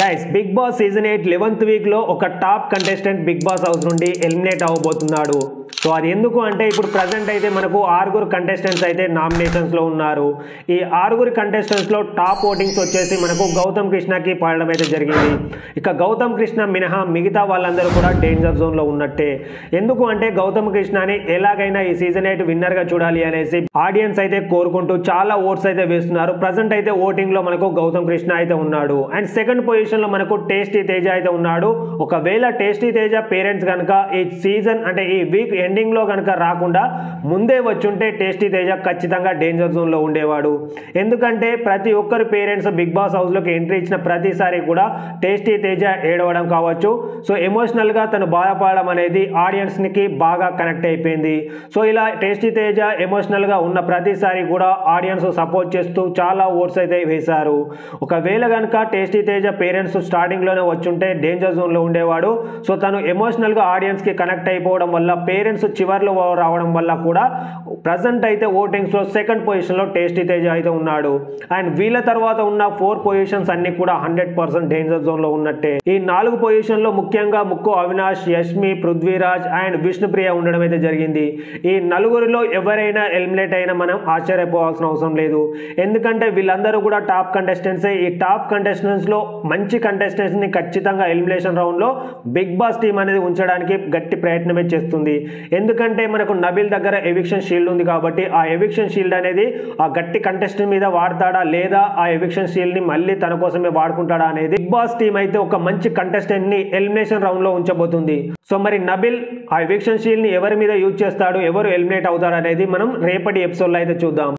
Guys Bigg Boss season 8 11th week లో ఒక top contestant Bigg Boss house నుండి eliminate అవ్వబోతున్నాడు. సో అది ఎందుకు అంటే ఇప్పుడు ప్రజెంట్ అయితే మనకు 6 కంటెస్టెంట్స్ అయితే నామినేషన్స్ లో ఉన్నారు. ఈ 6 కంటెస్టెంట్స్ లో టాప్ ఓటింగ్స్ వచ్చేసి మనకు గౌతమ్ కృష్ణకి పడడం అయితే జరిగింది. ఇక గౌతమ్ కృష్ణ మినహా మిగతా వాళ్ళందరూ కూడా డేంజర్ జోన్ లో ఉన్నట్టే. ఎందుకు అంటే గౌతమ్ కృష్ణని ఎలాగైనా ఈ సీజన్ 8 విన్నర్ గా చూడాలి అనేసి ఆడియన్స్ అయితే కోరుకుంటూ చాలా ఓట్స్ అయితే వేస్తున్నారు. ప్రజెంట్ అయితే ఓటింగ్ లో మనకు గౌతమ్ కృష్ణ అయితే ఉన్నాడు. అండ్ సెకండ్ పొజిషన్ లో మనకు టేస్టీ తేజ అయితే ఉన్నాడు. ఒకవేళ టేస్టీ తేజ పేరెంట్స్ కనుక ఈ సీజన్ అంటే ఈ వీక్ ఎండింగ్ లో కనుక రాకుండా ముందే వచ్చుంటే టేస్టీ తేజ ఖచ్చితంగా డేంజర్ జోన్ లో ఉండేవాడు. ఎందుకంటే ప్రతి ఒక్కరి పేరెంట్స్ బిగ్ బాస్ హౌస్ లోకి ఎంట్రీ ఇచ్చిన ప్రతిసారి కూడా టేస్టీ తేజ ఏడవడం కావచ్చు, సో ఎమోషనల్ గా తను బాధపడడం అనేది ఆడియన్స్ కి బాగా కనెక్ట్ అయిపోయింది. సో ఇలా టేస్టీ తేజ ఎమోషనల్ గా ఉన్న ప్రతిసారి కూడా ఆడియన్స్ సపోర్ట్ చేస్తూ చాలా ఓట్స్ అయితే వేశారు. ఒకవేళ కనుక టేస్టీ తేజ పేరెంట్స్ స్టార్టింగ్ లోనే వచ్చుంటే డేంజర్ జోన్ లో ఉండేవాడు. సో తను ఎమోషనల్ గా ఆడియన్స్ కి కనెక్ట్ అయిపోవడం వల్ల పేరెంట్స్ చివర్లో రావడం వల్ల కూడా ప్రజెంట్ అయితే ఓటింగ్స్ లో సెకండ్ పొజిషన్ లో టేస్టీ తేజ అయితే ఉన్నాడు. అండ్ వీళ్ళ తర్వాత ఉన్న 4 పొజిషన్స్ అన్ని కూడా 100% డేంజర్ జోన్ లో ఉన్నట్టే. ఈ 4 పొజిషన్ లో ముఖ్యంగా ముక్కు అవినాష్, యష్మి, పృథ్వీరాజ్ అండ్ విష్ణుప్రియ ఉండడం అయితే జరిగింది. ఈ నలుగురిలో ఎవరైనా ఎలిమినేట్ అయినా మనం ఆశ్చర్యపోవాల్సిన అవసరం లేదు. ఎందుకంటే వీళ్ళందరూ కూడా టాప్ కంటెస్టెంట్స్. ఈ టాప్ కంటెస్టెంట్స్ లో మంచి కంటెస్టెంట్స్ ని ఖచ్చితంగా ఎలిమినేషన్ రౌండ్ లో బిగ్ బాస్ టీం అనేది ఉంచడానికి గట్టి ప్రయత్నమే చేస్తుంది. ఎందుకంటే మనకు నబిల్ దగ్గర ఎవిక్షన్ షీల్డ్ ఉంది కాబట్టి ఆ ఎవిక్షన్ షీల్డ్ అనేది ఆ గట్టి కంటెస్టెంట్ మీద వాడతాడా లేదా ఆ ఎవిక్షన్ షీల్డ్ ని మళ్ళీ తన కోసమే వాడుకుంటాడా అనేది బిగ్ బాస్ టీం అయితే ఒక మంచి కంటెస్టెంట్ ని ఎలిమినేషన్ రౌండ్ లో ఉంచబోతుంది. సో మరి నబిల్ ఆ ఎవిక్షన్ షీల్డ్ ని ఎవరి మీద యూజ్ చేస్తాడు, ఎవరు ఎలిమినేట్ అవుతాడు అనేది మనం రేపటి ఎపిసోడ్ లో అయితే చూద్దాం.